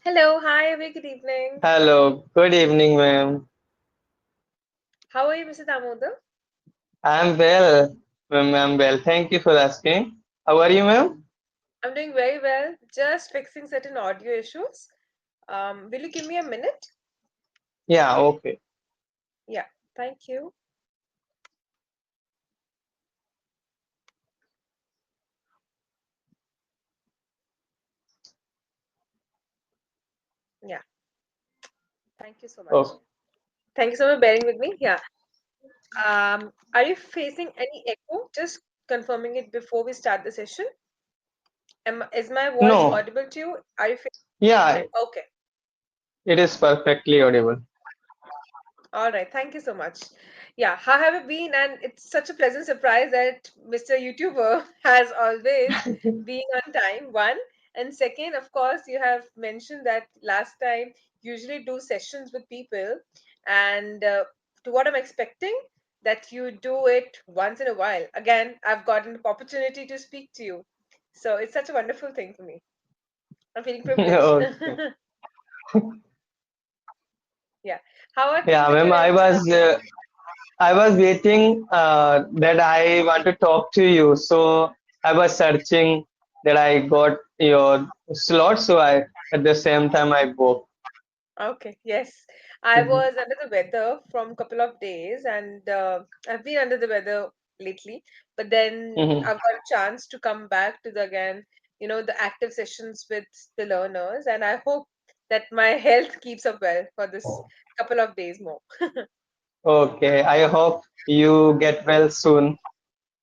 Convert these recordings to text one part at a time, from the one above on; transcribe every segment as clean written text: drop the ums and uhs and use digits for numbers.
Hello, hi, very good evening. Hello, good evening, ma'am. How are you, Mr. Damodar? I'm well, ma'am. I'm well. Thank you for asking. How are you, ma'am? I'm doing very well, just fixing certain audio issues. Will you give me a minute? Yeah, okay. Yeah, thank you. Yeah, thank you so much. Oh, Thank you so much for bearing with me. Yeah. Are you facing any echo? Just confirming it before we start the session. Is my voice no. audible to you? Are you? Yeah, Okay. it is perfectly audible. All right, thank you so much. Yeah, how have you been? And it's such a pleasant surprise that Mr. YouTuber has always been on time, one. And second, of course, you have mentioned that last time you usually do sessions with people. And to what I'm expecting, that you do it once in a while. Again, I've gotten the opportunity to speak to you. So it's such a wonderful thing for me. I'm feeling privileged. Okay. Yeah. How are things Yeah, at ma'am. your I end, Mr. was uh, I was waiting that I want to talk to you. So I was searching that I got your slot. So I at the same time I booked. Okay, yes. I Mhm. was under the weather from a couple of days and I've been under the weather lately, but then Mhm. I've got a chance to come back to the again, the active sessions with the learners and I hope that my health keeps up well for this couple of days more. Okay. I hope you get well soon.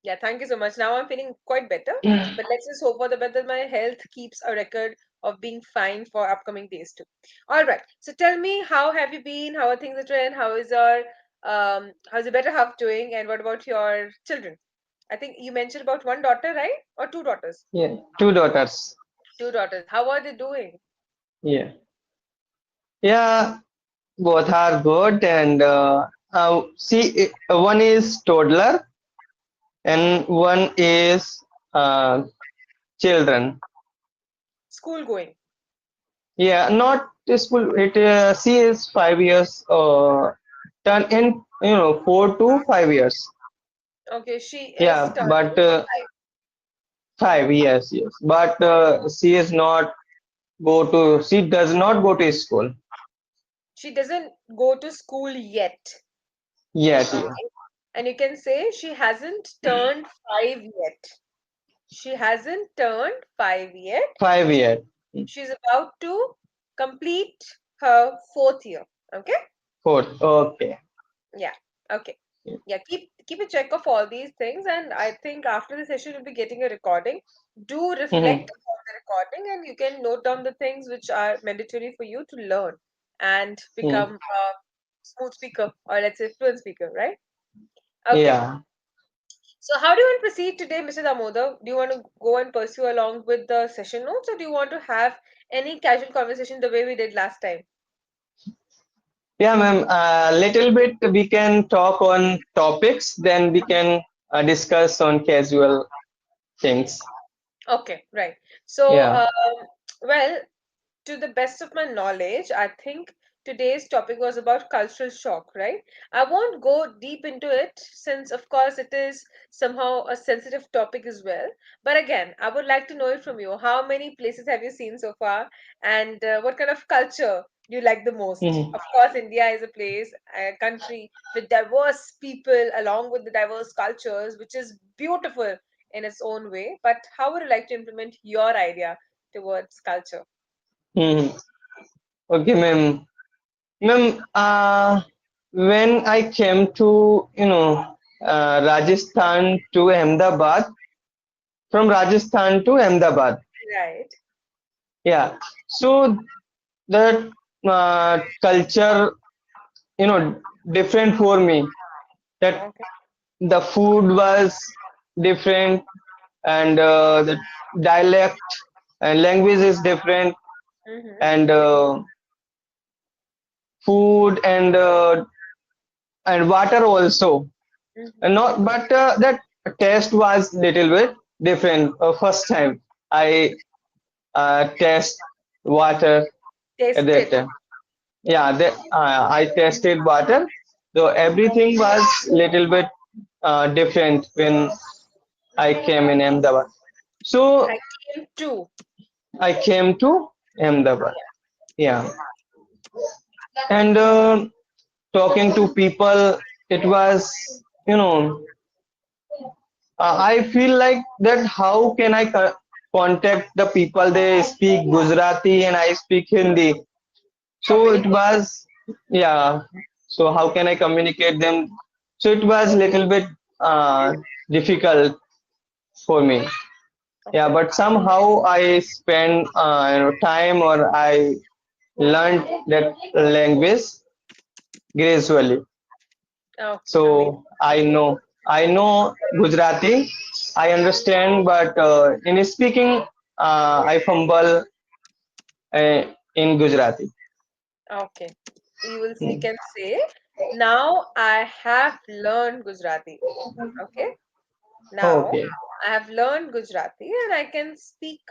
Yeah, thank you so much. Now I'm feeling quite better, but let's just hope for the better my health keeps a record of being fine for upcoming days too. All right. So tell me, how have you been? How are things at your end? How's your better half doing? And what about your children? I think you mentioned about one daughter, right? Or two daughters? Yeah, two daughters. Two daughters. How are they doing? Yeah. Yeah, both are good, and one is toddler and one is uh, children. School going. Yeah, not school. She is 5 years. Turn in 4 to 5 years. Okay, she is Yeah, turning but 5. 5. Yes, yes. But she is not go to. She does not go to school She doesn't go to school yet. yet. Yeah. Okay. And you can say she hasn't turned 5 yet. She hasn't turned 5 yet. 5 years. She's about to complete her fourth year. Okay? Fourth. Okay. Yeah. Okay. Yeah, keep a check of all these things, and I think after the session you'll be getting a recording. Do Mm-hmm. reflect upon the recording, and you can note down the things which are mandatory for you to learn and become a smooth speaker, or let's say fluent speaker, right? Okay. Yeah. So how do you want to proceed today, Mr. Damodar? Do you want to go and pursue along with the session notes, or do you want to have any casual conversation the way we did last time? Yeah, ma'am. Little bit we can talk on topics, then we can discuss on casual things. Okay, right. So, Yeah. well, to the best of my knowledge, I think today's topic was about cultural shock, right? I won't go deep into it since, of course, it is somehow a sensitive topic as well. But again, I would like to know it from you. How many places have you seen so far? And what kind of culture do you like the most? Mhm. Of course, India is a place, a country with diverse people along with the diverse cultures, which is beautiful in its own way. But how would you like to implement your idea towards culture? Mhm. Okay, ma'am. Ma'am, when I came to Rajasthan to Ahmedabad, from Rajasthan to Ahmedabad. Right. Yeah. So the culture, different for me. That Okay. the food was different, and the dialect and language is different, Mm-hmm. and food and water also, Mm-hmm. and not but that taste was little bit different. First time I taste water, at that Tasted. time. Yeah, I tasted water. So everything was little bit different when I came in Ahmedabad. So I came to. I came to Ahmedabad. Yeah, and talking to people, it was, I feel like that. How can I contact the people? They speak Gujarati and I speak Hindi. So it Communication. was, yeah. So how can I communicate them? So it was little bit difficult for me. Yeah, Okay. but somehow I spent time, or I learned that language gradually. Okay. Amazing. So I know Gujarati. I understand, but in speaking, I fumble in Gujarati. Okay. You will you Hmm. can say now I have learned Gujarati. Okay. Now Okay. I have learned Gujarati and I can speak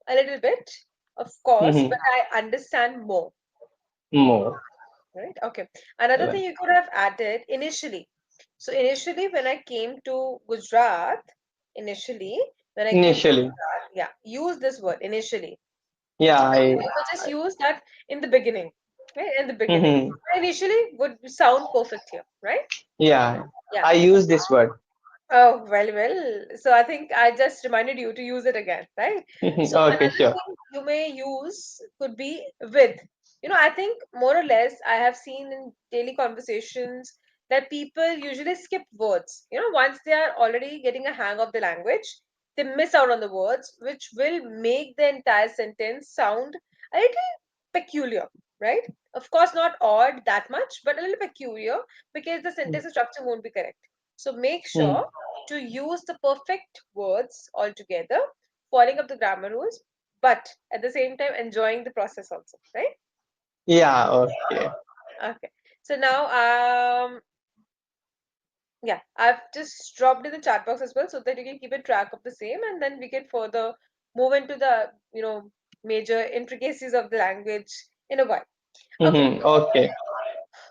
a little bit, of course, Hmm. but I understand more. More. Right? Okay. Another Right. thing you could have added initially. So initially when I came to Gujarat, initially when I came to Initially. Gujarat, yeah, use this word initially. Yeah, I will just use that in the beginning. Right? In the beginning. mhm. Initially would sound perfect here, right? Yeah, Yeah. I use this word. Oh, well, well. So I think I just reminded you to use it again, right? So Okay, another sure. thing you may use could be with. I think more or less I have seen in daily conversations that people usually skip words. Once they are already getting a hang of the language, they miss out on the words, which will make the entire sentence sound a little peculiar, right? Of course, not odd that much, but a little peculiar because the sentence structure won't be correct. So make Hmm. sure to use the perfect words altogether, following up the grammar rules, but at the same time enjoying the process also, right? Yeah, okay. Okay. So now, yeah, I've just dropped in the chat box as well so that you can keep a track of the same, and then we can further move into the major intricacies of the language in a while. Okay. Okay.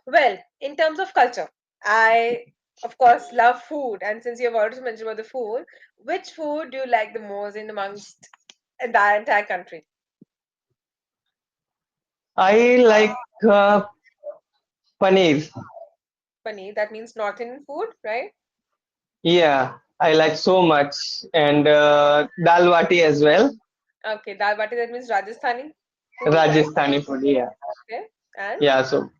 Well, in terms of culture, I of course love food, and since you have already mentioned about the food, which food do you like the most in amongst the entire country? I like paneer. Paneer, that means North Indian food, right? Yeah, I like so much. And dal bati as well. Okay, dal bati, that means Rajasthani food, Rajasthani food. Yeah. okay, and Yeah, so,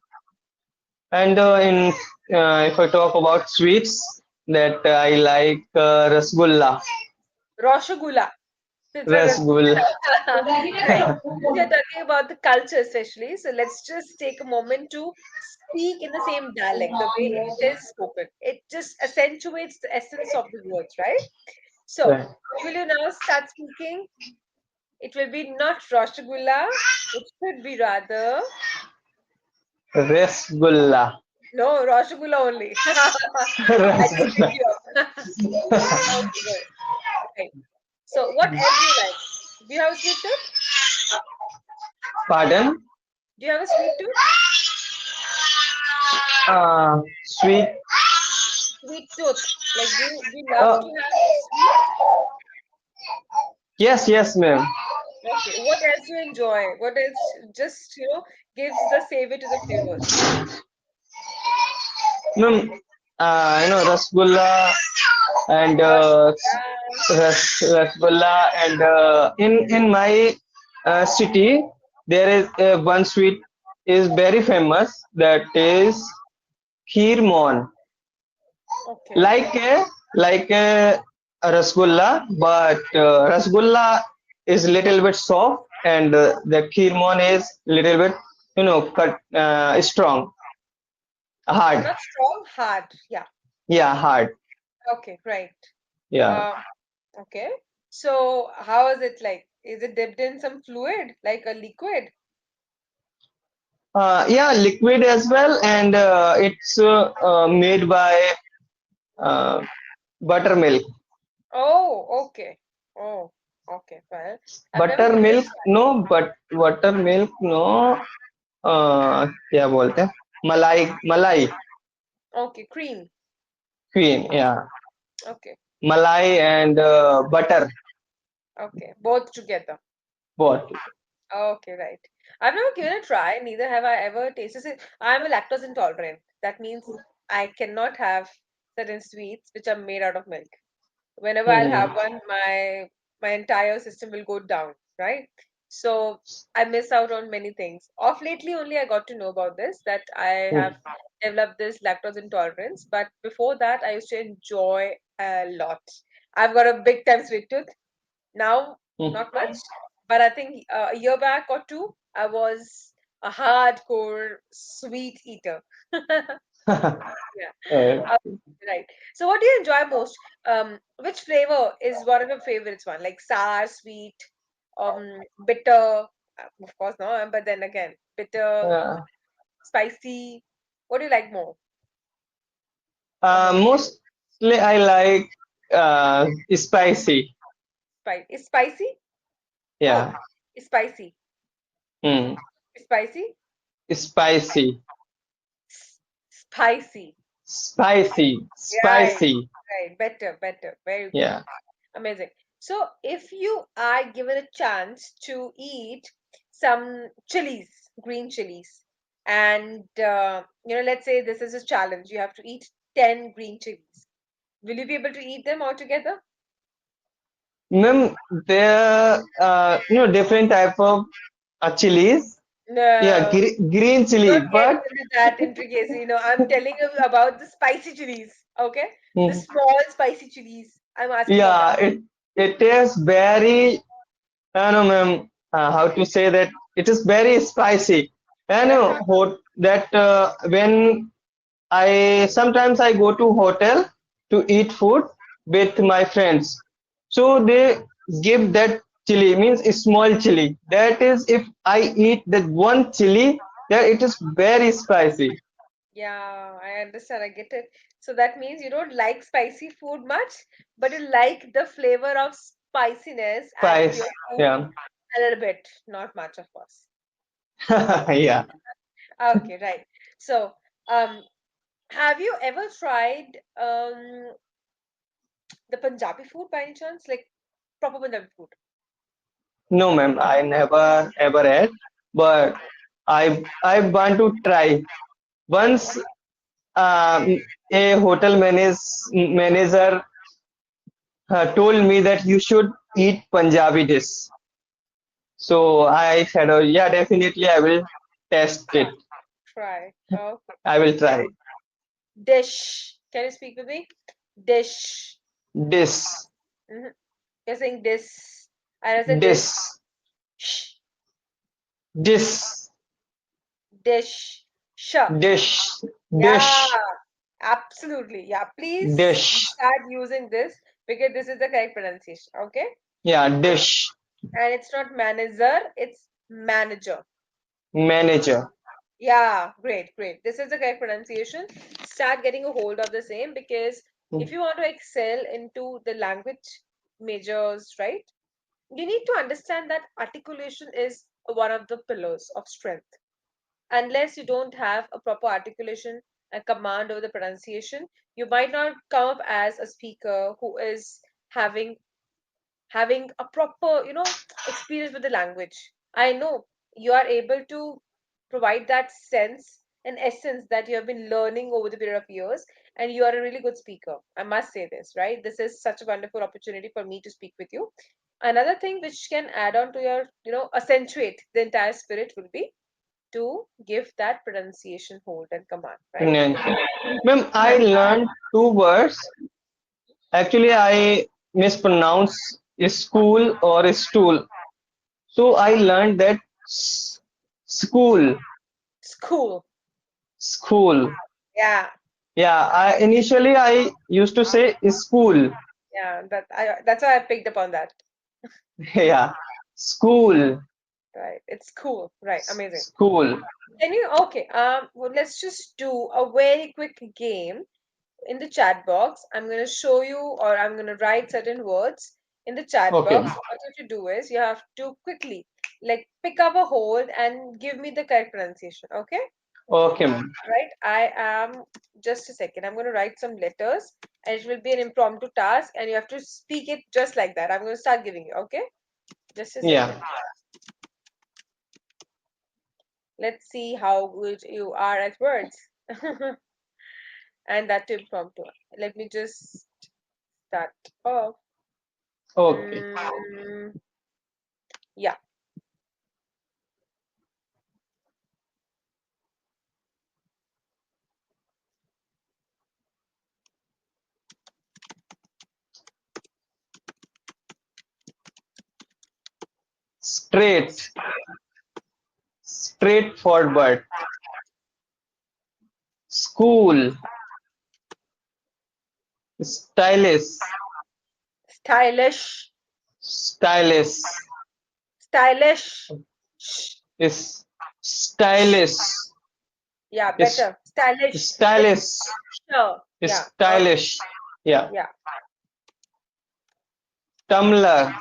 and in if I talk about sweets, that I like rasgulla. Rasgulla. It's a Rasgulla. right. Since you're talking about the culture, especially, so let's just take a moment to speak in the same dialect, the way it is spoken. It just accentuates the essence of the words, right? So, Right. will you now start speaking? It will be not Rasgulla, it should be rather Rasgulla. no Rasgulla only. I just picked Rasgulla. you up. Okay, good. Okay. So, what else do you like? Do you have a sweet tooth? Pardon? Do you have a sweet tooth? Sweet. Sweet tooth. Like, do you love Uh, to have sweets? yes, yes, ma'am. Okay. What else do you enjoy? What else just, gives the savor to the flavors? Ma'am, rasgulla and Rasgulla. rasgulla and in my city there is one sweet is very famous, that is kheer mon, Okay. like a rasgulla, but rasgulla is little bit soft, and the kheer mon is little bit cut strong, hard. Not strong, hard. Yeah. Yeah, hard. Okay, right. Yeah. Um, okay. So how is it like? Is it dipped in some fluid, like a liquid? Yeah, liquid as well, and it's made by uh, buttermilk. Oh, okay. Oh. Okay, well, I've never given it a Buttermilk, try. no, but buttermilk, no. क्या बोलते हैं? मलाई, मलाई, Okay, cream. queen, yeah. Okay, Malai and butter, okay, both together. both. Okay, right. I've never given it a try, neither have I ever tasted it. I'm a lactose intolerant. That means I cannot have certain sweets which are made out of milk. Whenever I'll have Hmm. one, my entire system will go down, right? So I miss out on many things. Of lately, only I got to know about this that I Hmm. have developed this lactose intolerance. But before that, I used to enjoy a lot. I've got a big time sweet tooth now, Hmm. not much, but I think a year back or two, I was a hardcore sweet eater. Yeah. Uh, Uh, right. So, what do you enjoy most? Which flavor is one of your favorites? One like sour, sweet, bitter. Of course, no. But then again, bitter, uh, spicy. What do you like more among them? mostly I like spicy. Spicy. Is spicy? Oh, Yeah. it's spicy. Hmm. It's spicy. Spicy. Spicy. Spicy. Right. Spicy. Right. Better. Better. Very good. Yeah. Amazing. So, if you are given a chance to eat some chilies, green chilies, and let's say this is a challenge, you have to eat 10 green chilies. Will you be able to eat them all together? Ma'am, there different type of chilies. Yeah, No, green chili, don't get but into that intricacy. I'm telling you about the spicy chilies, okay? The hmm, small spicy chilies. I'm asking of that. yeah, it is very, I don't know, ma'am, how to say that it is very spicy. I know that when I sometimes I go to hotel to eat food with my friends. So they give that chili, means a small chili. That is if I eat that one chili, then it is very spicy. Yeah, I understand. I get it. So that means you don't like spicy food much, but you like the flavor of spiciness added to Spice. your food Yeah. a little bit, not much, of course. Yeah. Okay, right. So, um, have you ever tried the Punjabi food by any chance? Like proper Punjabi food? No, ma'am, I never ever had, but I want to try. Once a hotel manager told me that you should eat Punjabi dish. So I said, oh, yeah, definitely I will test it. Try. Okay. I will try. Dish. Can you speak with me? Dish. Dish, Hmm. You're saying this. And I said dish, this. Shh. dish, Dish. Sh. dish, Yeah, dish, absolutely. Yeah, please dish. start using this because this is the correct pronunciation. Okay. Yeah, dish. And it's not manager, it's manager. Manager. Yeah, great, great. This is the correct pronunciation. Start getting a hold of the same because if you want to excel into the language majors, right, you need to understand that articulation is one of the pillars of strength. Unless you don't have a proper articulation and command over the pronunciation, you might not come up as a speaker who is having having a proper, experience with the language. I know you are able to provide that sense and essence that you have been learning over the period of years, and you are a really good speaker. I must say this, right? This is such a wonderful opportunity for me to speak with you. Another thing which can add on to your, accentuate the entire spirit will be to give that pronunciation hold and command, right? Pronunciation. Ma'am, I learned two words. Actually, I mispronounce school or stool. So I learned that school, School. school. Yeah, Yeah, initially I used to say school. yeah. That's why I picked up on that. Yeah, school, Right. It's cool. Right. Amazing. school. Can you okay, well, let's just do a very quick game in the chat box. I'm gonna show you or I'm gonna write certain words in the chat Okay. box, what you have to do is you have to quickly like pick up a hold and give me the correct pronunciation. Okay? Okay, ma'am. Right? I am just a second. I'm going to write some letters and it will be an impromptu task and you have to speak it just like that. I'm going to start giving you. Okay? Just a Yeah. second. Let's see how good you are at words. And that too impromptu. Let me just start off. Okay. Mm, yeah. Straight. Straightforward. School. Stylish. Stylish. Stylish. Stylish. Shh. Is Shh. stylish. Yeah, Is better. Stylish. It's stylish. sure. Is Yeah. Okay. stylish. Yeah. Yeah. Tumbler.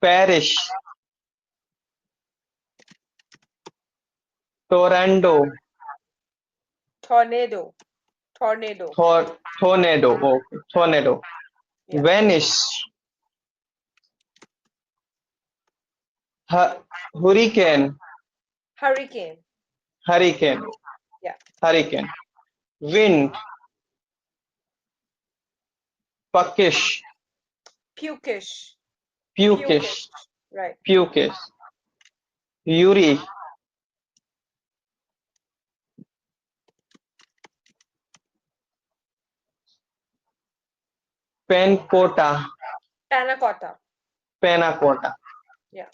Parish. Tornado. Tornado. Tornado. Tornado. Okay. Tornado. Yeah. Vanish. Hurricane. Hurricane. Hurricane. Yeah. Hurricane. Wind. Puckish. Pukish. Pukish. Pukish. Right. Pukish. Yuri. Pencota. Panna cotta. Panna cotta. Yeah.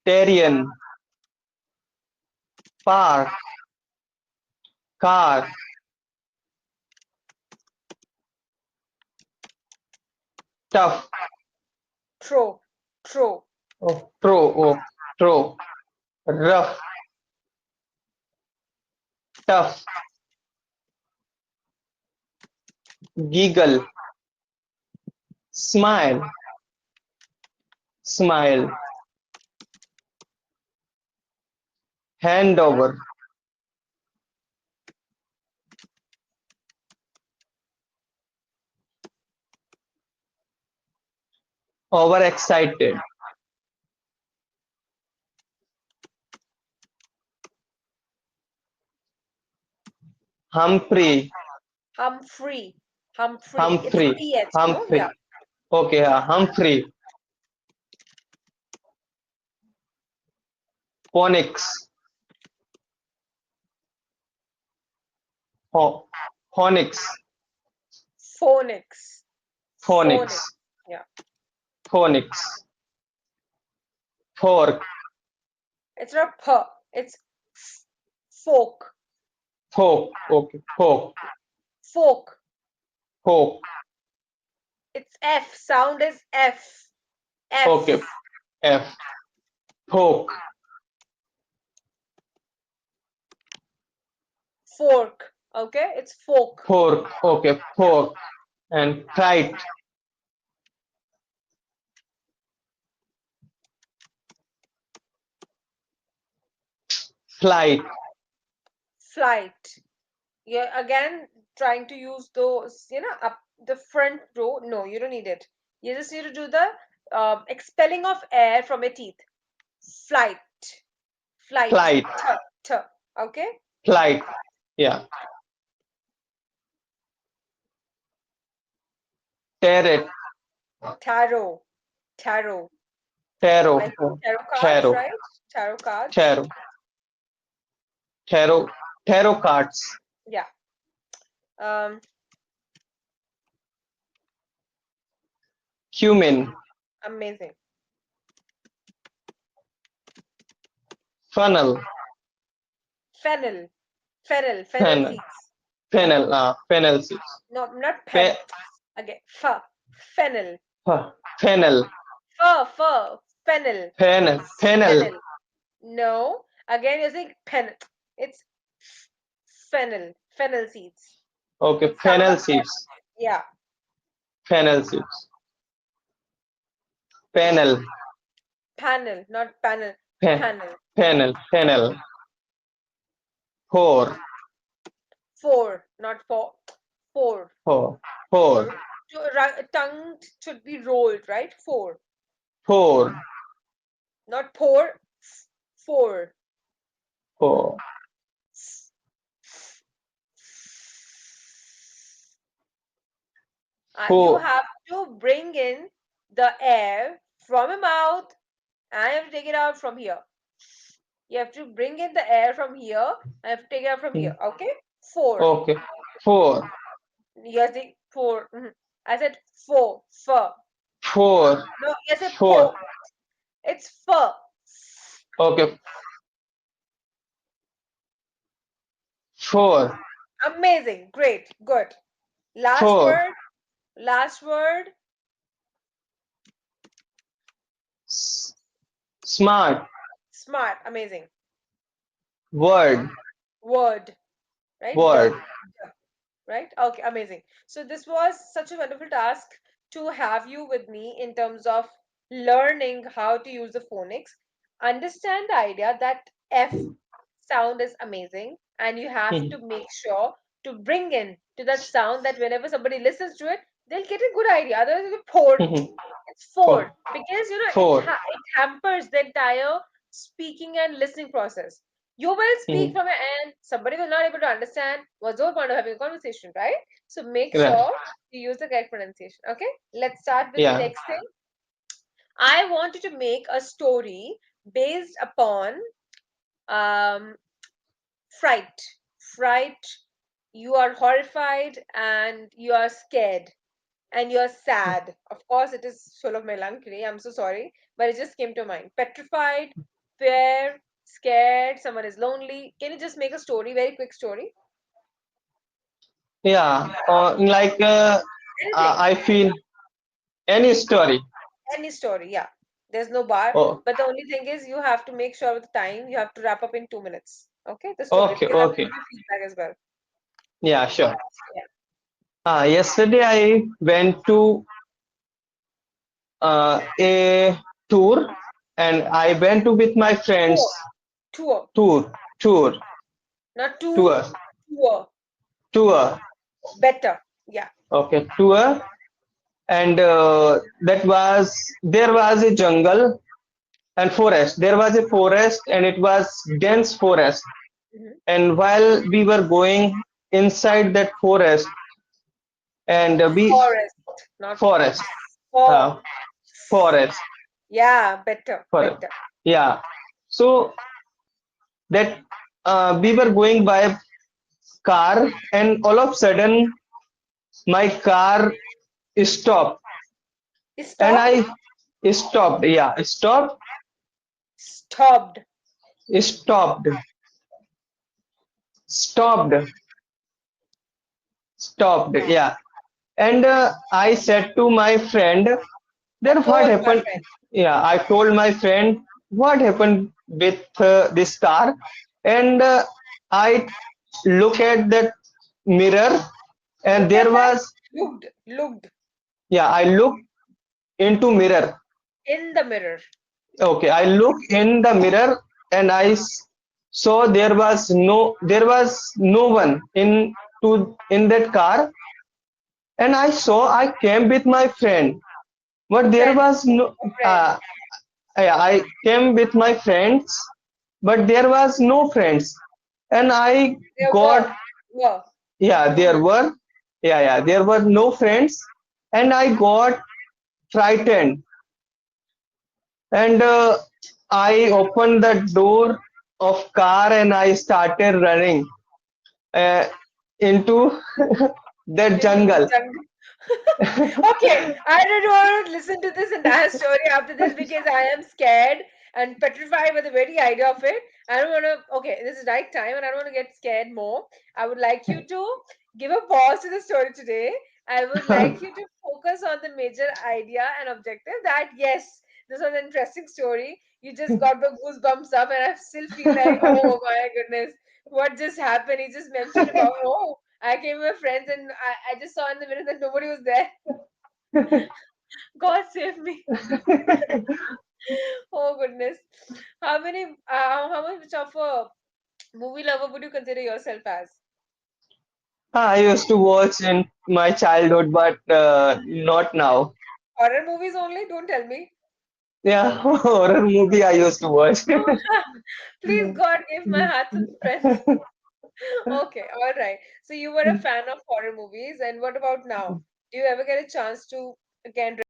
Terrian. Park. Car. Tough. Throw. Throw. Oh, throw. Oh, throw. Rough. Tough. Giggle. Smile. Smile. Hand over. Overexcited. Humphrey. Humphrey. Humphrey. It's Humphrey. PH, no? Yeah. Humphrey. Okay, Humphrey. Phonics. Phonics. Phonics. Phonics. Phonics. Yeah. Phonics. Fork. It's not p. It's folk. Fork. Okay. Fork. Folk. Fork. It's F. Sound is F. Okay. F. F. Fork. Fork. Okay? It's folk. Fork. Okay. Fork. And kite. Flight. Flight. You're again trying to use those, up the front row. No, you don't need it. You just need to do the expelling of air from your teeth. Flight. Flight. Flight. T. T. Okay? Flight. Yeah. Tarot. Tarot. Tarot. Tarot. Like tarot cards, Tarot. right? Tarot cards. Tarot. Tarot. Tarot cards. Yeah. Um, Cumin. Amazing. Funnel. Fennel. Fennel. Fennel Fennel. seeds. Fennel. Fennel seeds. No, not pen. Fe- Again. Fennel. Fennel. Fennel. Fennel. It's Fennel. fennel. No. Again, you're saying pen. It's fennel. Fennel seeds. Okay, It sounds fennel like seeds. yeah. Fennel seeds. Fennel. Panel, not panel. Fe- Panel. Fennel. Fennel. Four. Four, not four. Four. Four. Four. Tongue should be rolled, right? Four. Four. Not pour. Four. Four. You Four. have to bring in the air from your mouth and you have to take it out from here. You have to bring in the air from here and you have to take it out from Hmm. here. Okay? Four. Okay. Four. You have to four. Mhm. I said four. Fur. Four. No, you said Four. po. It's fur. Okay. Four. Amazing. Great. Good. Last Four. word. Last word. S- Smart. Smart. Amazing. Word. Word. Right? Word. Right? Okay, amazing. So this was such a wonderful task to have you with me in terms of learning how to use the phonics. Understand the idea that F sound is amazing, and you have Hmm. to make sure to bring in to that sound that whenever somebody listens to it, they'll get a good idea. Otherwise, it's pour. Hmm. It's four Four. because Four. it hampers the entire speaking and listening process. You will speak Hmm. from an end, somebody will not able to understand what's the whole point of having a conversation, right? So make Right. sure you use the correct pronunciation. Okay, let's start with the Yeah. next thing. I want you to make a story based upon um, fright. Fright, you are horrified and you are scared and you're sad. Of course, it is full of melancholy. I'm so sorry, but it just came to mind. Petrified, fear, scared, someone is lonely. Can you just make a story, very quick story? Yeah. Anything, I feel any story. any story, yeah. There's no bar, Oh. but the only thing is you have to make sure with the time you have to wrap up in 2 minutes. Okay, the story, Okay. because I have to Okay. give you feedback as well. Yeah. Sure. Yeah. Yesterday I went to a tour, and I went to with my Tour, friends. tour, Tour. not two, Tour. tour. Tour. Better, yeah. Okay. Tour. And that was there was a jungle and forest. There was a forest, and it was dense forest. Mhm. And while we were going inside that forest, and we Forest, not forest, for. uh, forest, Yeah, better, forest. better. Yeah. So that we were going by a car, and all of a sudden my car stopped, and Stopped? I stopped. Yeah, Stopped. stopped, stopped, stopped. Yeah. And I said to my friend, I then what told my happened? friend. Yeah, I told my friend what happened with this car, and I look at that mirror, and Look at there that. was, Looked yeah, I looked into mirror. in the mirror. Okay, I looked in the mirror, and saw there was no one in that car, and I came with my friend, but there Friend, was no. a friend. I came with my friends, but there was no friends, and I There got, were. yeah, Mhm. there were no friends, and I got frightened, and I opened the door of car, and I started running uh, into that Into the jungle. jungle. Okay, I don't want to listen to this entire story after this because I am scared and petrified with the very idea of it. I don't want to. Okay, this is right time, and I don't want to get scared more. I would like you to give a pause to the story today. I would like you to focus on the major idea and objective. That yes, this was an interesting story. You just got the goosebumps up, and I still feel like, oh my goodness, What just happened? He just mentioned about, oh, I came with friends and I just saw in the mirror that nobody was there. God save me. Oh goodness. How much of a movie lover would you consider yourself as? I used to watch in my childhood, but not now. Horror movies only? Don't tell me. Yeah, horror movie I used to watch. Please, God, give my heart some strength. Okay, all right. So you were a fan of horror movies, and what about now? Do you ever get a chance to again